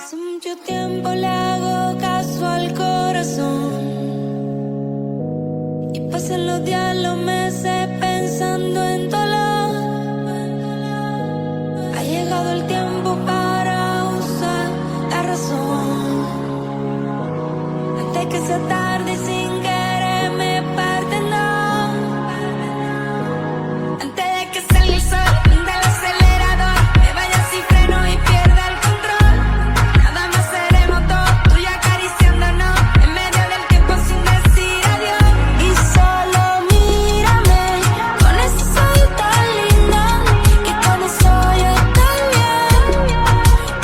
Hace mucho tiempo le hago caso al corazón y pasan los días, los meses pensando en dolor. Ha llegado el tiempo para usar la razón antes que sea tarde y sin querer me parten, no. Antes de que salga el sol del acelerador, me vaya sin freno y pierda el control. Nada más seremos dos, tú y acariciándonos en medio del tiempo sin decir adiós. Y solo mírame con ese ojito tan lindo, que con eso yo estoy bien.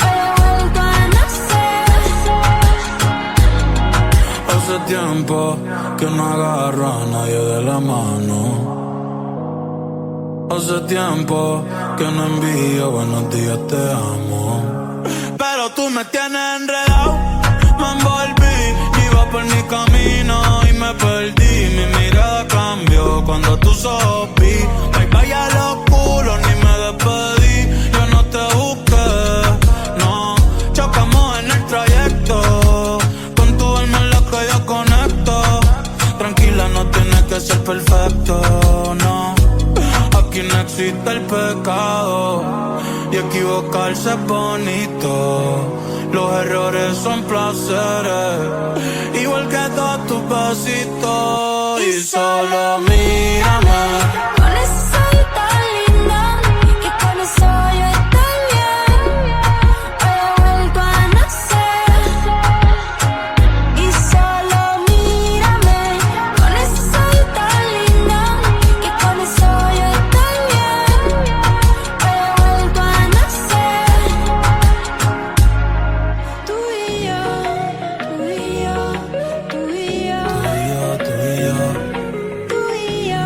Hoy he vuelto a nacer. Hace tiempo que no agarro a nadie de la mano. Hace tiempo que no envío buenos días, te amo. Pero tú me tienes enredado, me envolví, iba por mi camino y me perdí. Mi mirada cambió cuando tú sopí. Bye bye a los culos, ni me despedí. Yo no te busqué, no. Chocamos en el trayecto, con tu alma en la que yo conecto. Tranquila, no tienes que ser perfecto, no. Aquí no existe el pecado y equivocarse es bonito. Los errores son placeres, igual que todos tus besitos. Y solo mírame Con ese ojito tan lindo, que con eso yo estoy bien. Hoy he vuelto a nacer. Y solo mírame con ese ojito tan lindo, que con eso yo estoy bien. Hoy he vuelto a nacer. Tú y yo, tú y yo, tú y yo, tú y yo, tú y yo,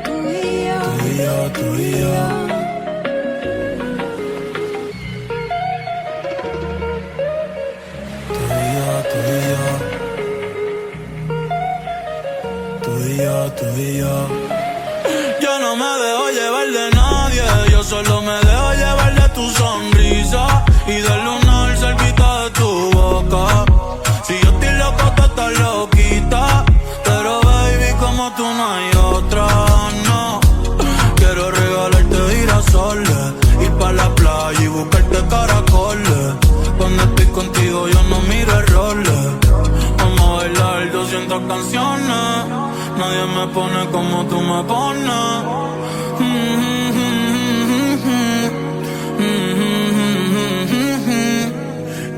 tú y yo, tú y yo, tú y yo. Tú y yo, tú y yo. Yo no me dejo llevar de nadie, yo solo me dejo llevar de tu sonrisa y del lunar cerquita de tu boca. Si yo estoy loco, tú estás loquita, pero baby, como tú no hay otra, no. Quiero regalarte girasoles, ir pa' la playa y buscarte caracoles. Cuando estoy contigo yo no miro errores. Vamos a bailar 200 canciones, nadie me pone como tú me pones.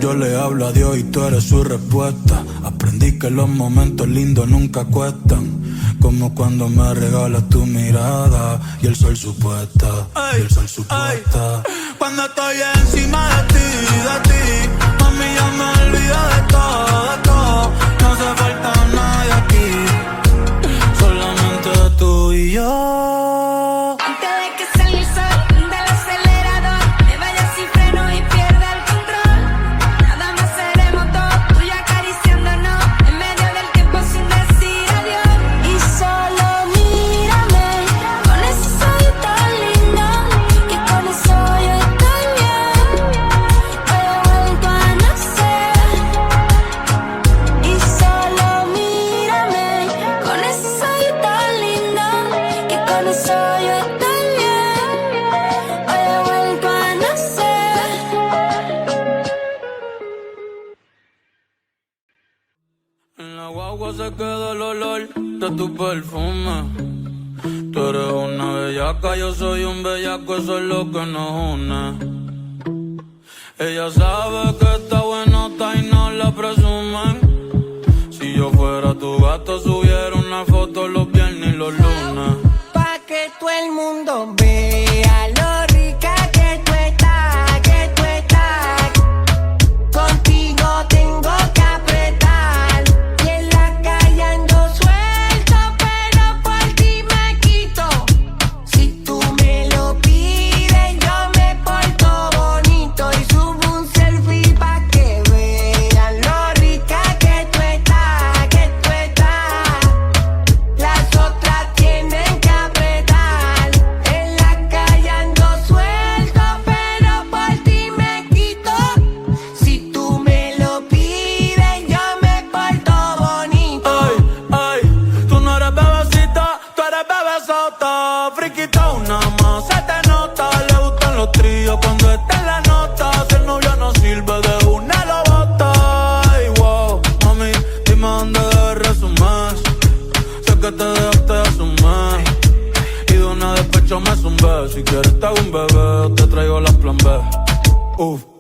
Yo le hablo a Dios y tú eres su respuesta. Aprendí que los momentos lindos nunca cuestan, como cuando me regalas tu mirada y el sol supuesta, y el sol supuesta. Cuando estoy encima de ti, mami, ya me olvido de todo, de todo. No hace falta nadie aquí, solamente tú y yo. antes de que salga el sol del acelerador, me vaya sin freno y pierda el control. Nada más seremos dos, tú y acariciándonos en medio del tiempo sin decir adiós. Y solo mírame con ese ojito tan lindo, que con eso yo estoy bien. Hoy he vuelto a nacer. Y solo mírame con ese ojito tan lindo, que con eso yo estoy bien. Hoy he vuelto a nacer. En la guagua se queda el olor de tu perfume. Tú eres una bellaca, yo soy un bellaco, eso es lo que nos une. Ella sabe que está buenota y no la presumen. Si yo fuera tu gato, subiera una foto los viernes y los lunes. Pa' que todo el mundo vea lo rica que tú estás, que tú estás. Contigo tengo que apretar y en la calle ando suelto, pero por ti me quito. Si tú me lo pides, yo me porto bonito y subo un selfie pa' que vean lo rica que tú estás, que tú estás. Las otras tienen que apretar.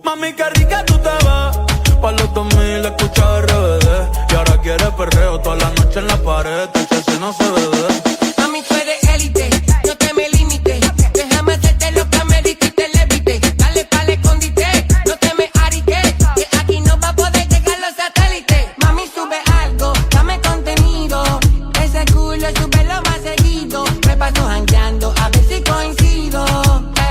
Mami, qué rica tú te ves. Pa' los 2000 escucha RBD. Y ahora quiere perreo toda la noche en la pared. Si no se bebe. Mami, tú eres élite, no te me limites. Déjame hacerte lo que amerita y te levite. Dale pa'l escondite, no te me ariques. Que aquí no va a poder llegar los satélites. Mami, sube algo, dame contenido. Ese culo súbelo más seguido. Me paso jangueando, a ver si coincido.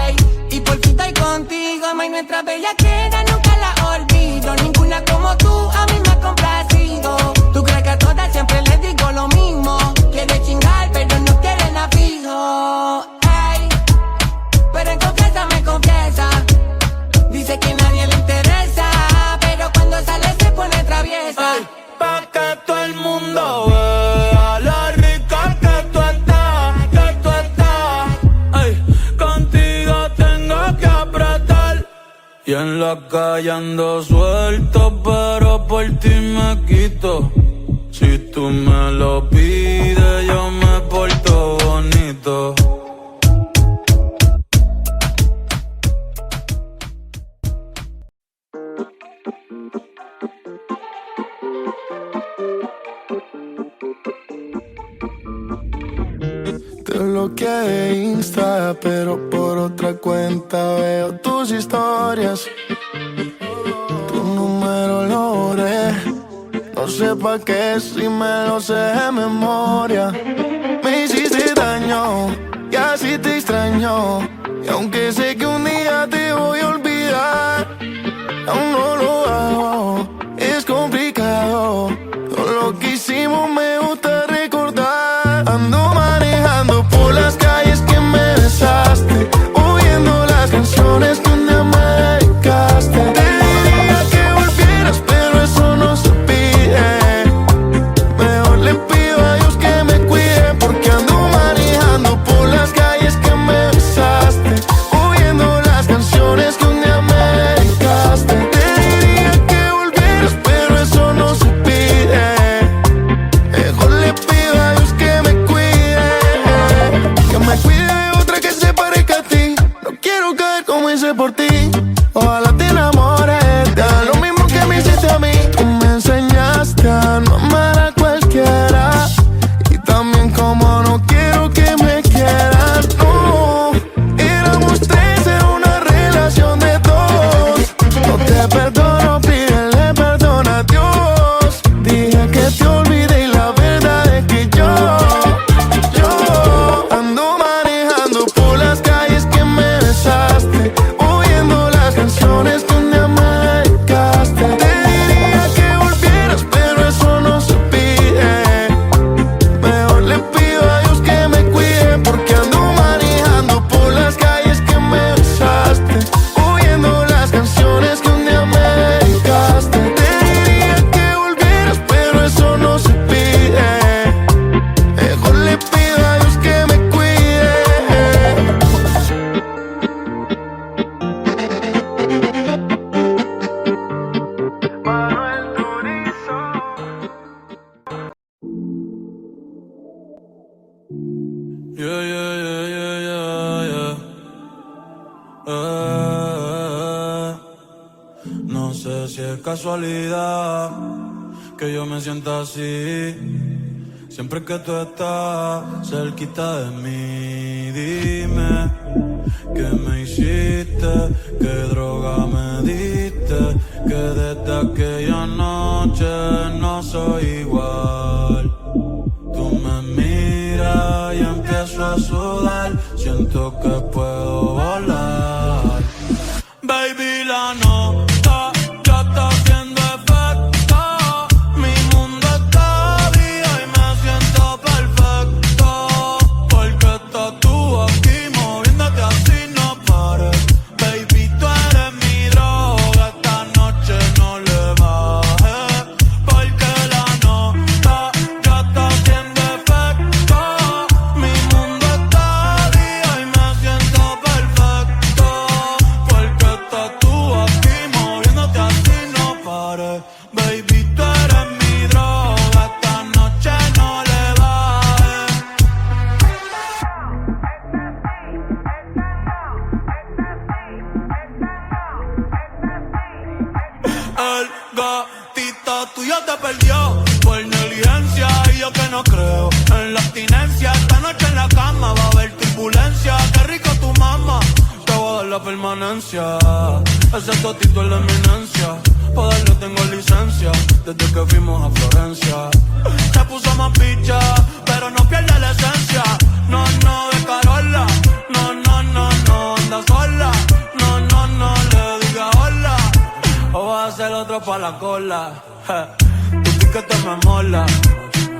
Ey, y por fin estoy contigo. Mami, nuestra bellaquera nunca la olvido. Ninguna como tú a mí me ha complacido. Tú crees que a todas siempre les digo lo mismo. Quiere chingar, pero no quiere nada fijo. Ey, pero en confianza me confiesa. Dice que nadie le interesa, pero cuando sale se pone traviesa. Ay, pa' que todo el mundo vea lo rica que tú estás, que tú estás. Ay, contigo tengo que apretar. Y en la calle ando suelto, pero por ti me quito. Si tú me lo pides, yo me porto bonito. Te bloqueé de Insta, pero por otra cuenta veo tus historias. Tu número lo borré. No sé pa' qué si me lo sé de memoria. Me hiciste daño y así te extraño. Y aunque sé que un día te voy a olvidar, aún no lo hago, es complicado. Todo lo que hicimos me gusta recordar. Ando manejando por las calles que me besaste, oyendo las canciones que un día me dedicaste. Te diría que volvieras, pero eso no se pide. Mejor le pido a Dios que me cuide, porque ando manejando por las calles que me besaste, oyendo las canciones que un día me dedicaste. Te diría que volvieras, pero eso no se pide. Mejor le pido a Dios que me cuide de otra que se parezca a ti. No quiero caer como hice por ti. Ojalá te enamores, te haga lo mismo que me hiciste a mí. Tú me enseñaste a no amar a cualquiera, y también como no quiero que me quieran. No, éramos tres en una relación de dos. No te perdono, pídele perdón a Dios. Dije que te olvidé y la verdad es que yo ando manejando por las calles que me besaste, oyendo las canciones que un día me dedicaste. Te diría que volvieras, pero eso no se pide. Mejor le pido a Dios que me cuide, porque ando manejando por las calles que me besaste, oyendo las canciones que un día me dedicaste. Te diría que volvieras, pero eso no se pide. Mejor le pido a Dios que me cuide. Manuel Turizo. Yeah, yeah, yeah, yeah, yeah, yeah. No sé si es casualidad que yo me sienta así. Siempre que tú estás cerquita de mí, dime qué me hiciste, qué droga me diste, que desde aquella noche no soy igual. Tú me miras y empiezo a sudar, siento que puedo volar. Baby, la nota ya está haciendo efecto. Mi mundo está vivo y me siento perfecto, porque estás tú aquí moviéndote así no pares. Baby, tú eres mi El gatito tuyo te perdió por negligencia y yo que no creo en la abstinencia. Esta noche en la cama va a haber turbulencia. Qué rico tu mamá, te voy a dar la permanencia. Ese totito es la eminencia, pa' darle tengo licencia desde que fuimos a Florencia. Se puso más bicha, pero no pierde la esencia. No, no, de Carola. No, no, no, no, anda sola. No, no, no, le diga hola. O vas a hacer otro pa' la cola. Tu piquete me mola.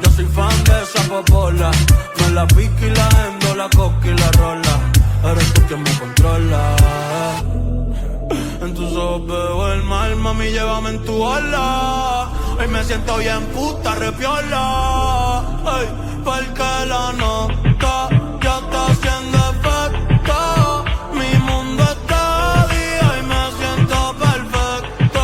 Yo soy fan de esa popola. No la pique y la endo, la coca y la rola. Eres tú quien me controla. En tus ojos veo el mal, mami, llévame en tu ola. Hoy me siento bien puta, repiola. Ay, porque la nota ya está haciendo efecto. Mi mundo está día y me siento perfecto.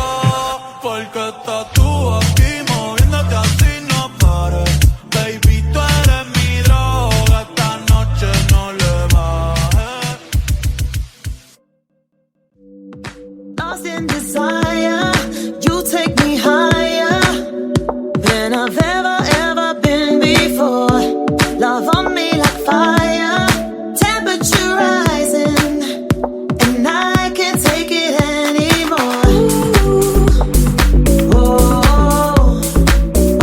Porque estás tú aquí moviéndote así, no pares. Baby, tú eres mi droga, esta noche no le bajes. Lost in desire, you take me higher than I've ever been before. Love on me like fire, temperature rising, and I can't take it anymore. Ooh, oh,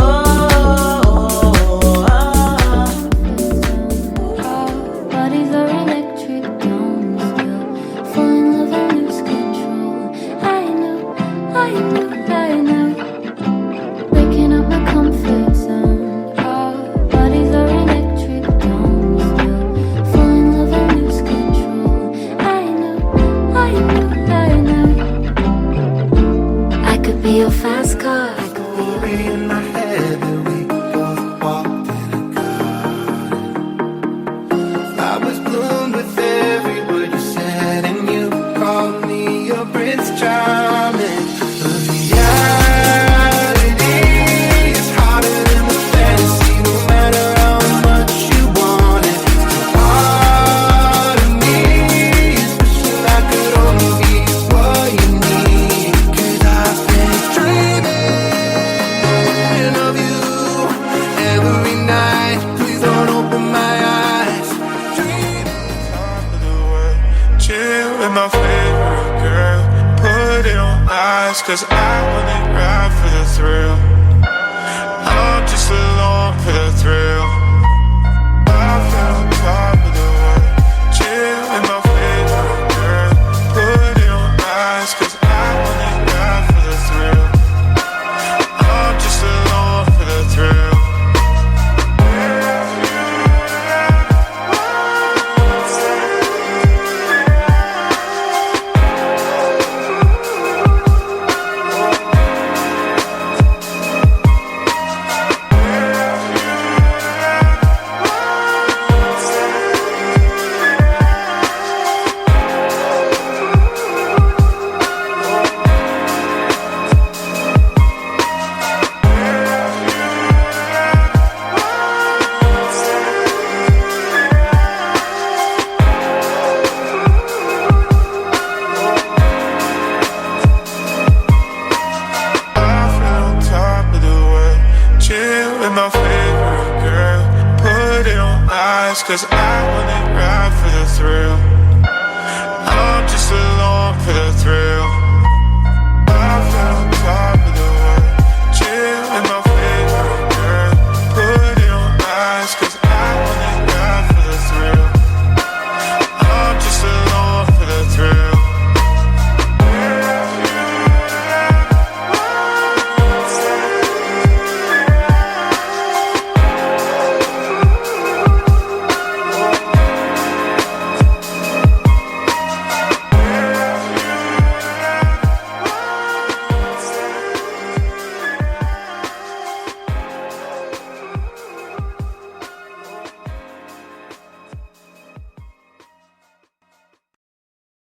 oh, oh, Our bodies are electric, don't still fall in love and lose control. I knew. Breaking up my comfort zone. Our bodies are electric, don't still fall in love and lose control. I knew. I could be your fast car. I could be your Story in my head that we both walked in a garden. I was bloomed with every word you said, and you called me your Prince Charming. The reality is harder than the fantasy, no matter how much you want it. Part of me is wishing I could only be what you need. 'Cause I've been dreaming of you every night. Please don't open my eyes. Dreaming top of the world, chill with my favorite girl. Put it on ice, 'cause I want it right for the thrill. I'm just along for the thrill. I feel top of the world, chill with my favorite girl. Put it on ice, 'cause I want it right for the thrill. I'm just along for the thrill. My favorite girl, put it on ice, 'cause I want it right for the thrill.